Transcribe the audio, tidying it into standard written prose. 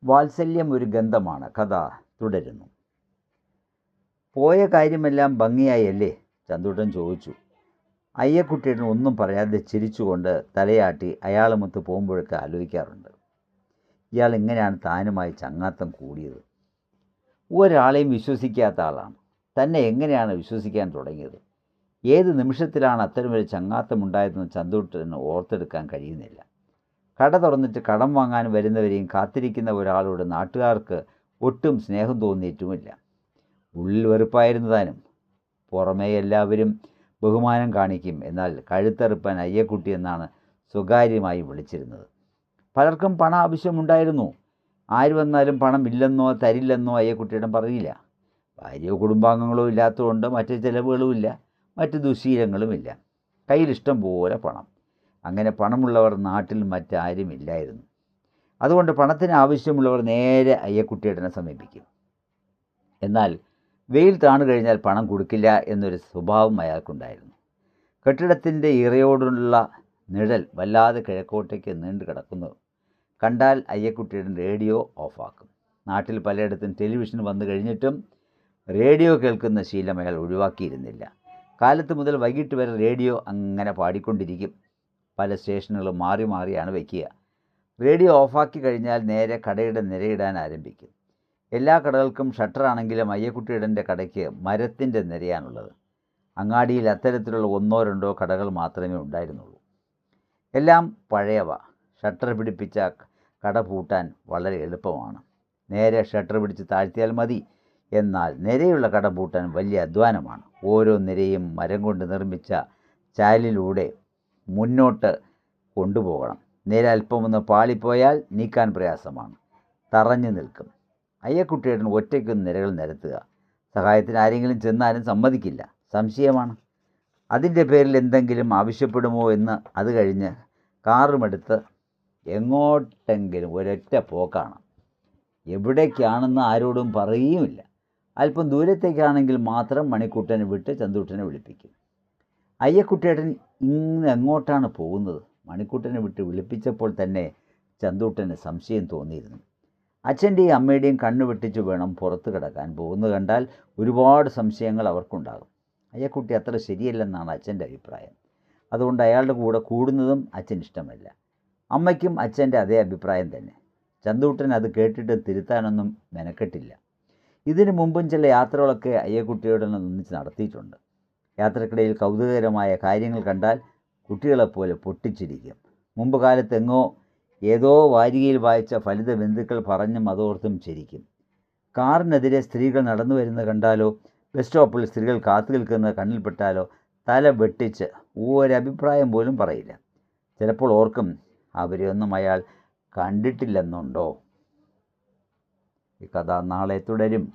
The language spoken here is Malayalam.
വാത്സല്യം ഒരു ഗന്ധമാണ്. കഥ തുടരുന്നു. പോയ കാര്യമെല്ലാം ഭംഗിയായല്ലേ? ചന്തുട്ടൻ ചോദിച്ചു. അയ്യക്കുട്ടിയേട്ടൻ ഒന്നും പറയാതെ ചിരിച്ചുകൊണ്ട് തലയാട്ടി അയാളുമൊത്ത് പോകുമ്പോഴൊക്കെ ആലോചിക്കാറുണ്ട്, ഇയാൾ എങ്ങനെയാണ് താനുമായി ചങ്ങാത്തം കൂടിയത്. ഒരാളെയും വിശ്വസിക്കാത്ത ആളാണ്. തന്നെ എങ്ങനെയാണ് വിശ്വസിക്കാൻ തുടങ്ങിയത്? ഏത് നിമിഷത്തിലാണ് അത്തരമൊരു ചങ്ങാത്തമുണ്ടായതെന്ന് ചന്തുട്ടന് ഓർത്തെടുക്കാൻ കഴിയുന്നില്ല. കട തുറന്നിട്ട് കടം വാങ്ങാൻ വരുന്നവരെയും കാത്തിരിക്കുന്ന ഒരാളോട് നാട്ടുകാർക്ക് ഒട്ടും സ്നേഹം തോന്നിയിട്ടുമില്ല. ഉള്ളിൽ വെറുപ്പായിരുന്നു താനും. പുറമേ എല്ലാവരും ബഹുമാനം കാണിക്കും, എന്നാൽ കഴുത്തറുപ്പാൻ അയ്യക്കുട്ടി എന്നാണ് സ്വകാര്യമായി വിളിച്ചിരുന്നത്. പലർക്കും പണം ആവശ്യമുണ്ടായിരുന്നു. ആര് വന്നാലും പണം ഇല്ലെന്നോ തരില്ലെന്നോ അയ്യക്കുട്ടിയിടം പറയില്ല. ഭാര്യയോ കുടുംബാംഗങ്ങളോ ഇല്ലാത്തതുകൊണ്ട് മറ്റ് ചിലവുകളുമില്ല, മറ്റ് ദുശീലങ്ങളുമില്ല. കയ്യിലിഷ്ടം പോലെ പണം. അങ്ങനെ പണമുള്ളവർ നാട്ടിൽ മറ്റാരും ഇല്ലായിരുന്നു. അതുകൊണ്ട് പണത്തിന് ആവശ്യമുള്ളവർ നേരെ അയ്യക്കുട്ടിയേട്ടനെ സമീപിക്കും. എന്നാൽ വെയിൽ താണു കഴിഞ്ഞാൽ പണം കൊടുക്കില്ല എന്നൊരു സ്വഭാവം അയാൾക്കുണ്ടായിരുന്നു. കെട്ടിടത്തിൻ്റെ ഇറയോടുള്ള നിഴൽ വല്ലാതെ കിഴക്കോട്ടേക്ക് നീണ്ടു കിടക്കുന്നു കണ്ടാൽ അയ്യക്കുട്ടിയേട്ടൻ റേഡിയോ ഓഫാക്കും. നാട്ടിൽ പലയിടത്തും ടെലിവിഷൻ വന്നു കഴിഞ്ഞിട്ടും റേഡിയോ കേൾക്കുന്ന ശീലം അയാൾ ഒഴിവാക്കിയിരുന്നില്ല. കാലത്ത് മുതൽ വൈകിട്ട് വരെ റേഡിയോ അങ്ങനെ പാടിക്കൊണ്ടിരിക്കും. പല സ്റ്റേഷനുകളും മാറി മാറിയാണ് വയ്ക്കുക. റേഡിയോ ഓഫാക്കി കഴിഞ്ഞാൽ നേരെ കടയുടെ നിരയിടാൻ ആരംഭിക്കും. എല്ലാ കടകൾക്കും ഷട്ടറാണെങ്കിലും അയ്യക്കുട്ടിയേട്ടൻ്റെ കടയ്ക്ക് മരത്തിൻ്റെ നിരയാണുള്ളത്. അങ്ങാടിയിൽ അത്തരത്തിലുള്ള 1-2 കടകൾ മാത്രമേ ഉണ്ടായിരുന്നുള്ളൂ. എല്ലാം പഴയവ. ഷട്ടർ പിടിപ്പിച്ച കട പൂട്ടാൻ വളരെ എളുപ്പമാണ്. നേരെ ഷട്ടർ പിടിച്ച് താഴ്ത്തിയാൽ മതി. എന്നാൽ നിരയുള്ള കട പൂട്ടാൻ വലിയ അധ്വാനമാണ്. ഓരോ നിരയും മരം കൊണ്ട് നിർമ്മിച്ച ചാലിലൂടെ മുന്നോട്ട് കൊണ്ടുപോകണം. നിര അല്പമൊന്ന് പാളിപ്പോയാൽ നീക്കാൻ പ്രയാസമാണ്. തറഞ്ഞു നിൽക്കും. അയ്യക്കുട്ടിയേട്ടൻ ഒറ്റയ്ക്കൊന്ന് നിരകൾ നിരത്തുക. സഹായത്തിന് ആരെങ്കിലും ചെന്നാലും സമ്മതിക്കില്ല. സംശയമാണ്. അതിൻ്റെ പേരിൽ എന്തെങ്കിലും ആവശ്യപ്പെടുമോ എന്ന്. അത് കഴിഞ്ഞ് കാറുമെടുത്ത് എങ്ങോട്ടെങ്കിലും ഒരൊറ്റ പോക്കാണ്. എവിടേക്കാണെന്ന് ആരോടും പറയുകയുമില്ല. അല്പം ദൂരത്തേക്കാണെങ്കിൽ മാത്രം മണിക്കുട്ടനെ വിട്ട് ചന്തുട്ടനെ വിളിപ്പിക്കും. അയ്യക്കുട്ടിയേട്ടൻ ഇന്ന് എങ്ങോട്ടാണ് പോകുന്നത്? മണിക്കുട്ടനെ വിട്ട് വിളിപ്പിച്ചപ്പോൾ തന്നെ ചന്തുട്ടന് സംശയം തോന്നിയിരുന്നു. അച്ഛൻ്റെയും അമ്മയുടെയും കണ്ണു വെട്ടിച്ചു വേണം പുറത്ത് കിടക്കാൻ. പോകുന്നത് കണ്ടാൽ ഒരുപാട് സംശയങ്ങൾ അവർക്കുണ്ടാകും. അയ്യക്കുട്ടി അത്ര ശരിയല്ലെന്നാണ് അച്ഛൻ്റെ അഭിപ്രായം. അതുകൊണ്ട് അയാളുടെ കൂടെ കൂടുന്നതും അച്ഛന് ഇഷ്ടമല്ല. അമ്മയ്ക്കും അച്ഛൻ്റെ അതേ അഭിപ്രായം തന്നെ. ചന്തുട്ടൻ അത് കേട്ടിട്ട് തിരുത്താനൊന്നും മെനക്കെട്ടില്ല. ഇതിനു മുമ്പും ചില യാത്രകളൊക്കെ അയ്യക്കുട്ടിയോടൊന്ന് ഒന്നിച്ച് നടത്തിയിട്ടുണ്ട്. യാത്രക്കിടയിൽ കൗതുകകരമായ കാര്യങ്ങൾ കണ്ടാൽ കുട്ടികളെപ്പോലെ പൊട്ടിച്ചിരിക്കും. മുമ്പ് കാലത്തെങ്ങോ ഏതോ വാരികയിൽ വായിച്ച ഫലിത ബന്ധുക്കൾ പറഞ്ഞും അതോർത്തും ചിരിക്കും. കാറിനെതിരെ സ്ത്രീകൾ നടന്നു വരുന്നത് കണ്ടാലോ, ബസ് സ്റ്റോപ്പിൽ സ്ത്രീകൾ കാത്തു നിൽക്കുന്നത് കണ്ണിൽപ്പെട്ടാലോ തല വെട്ടിച്ച് ഒരഭിപ്രായം പോലും പറയില്ല. ചിലപ്പോൾ ഓർക്കും, അവരെയൊന്നും അയാൾ കണ്ടിട്ടില്ലെന്നുണ്ടോ. ഈ കഥ നാളെ തുടരും.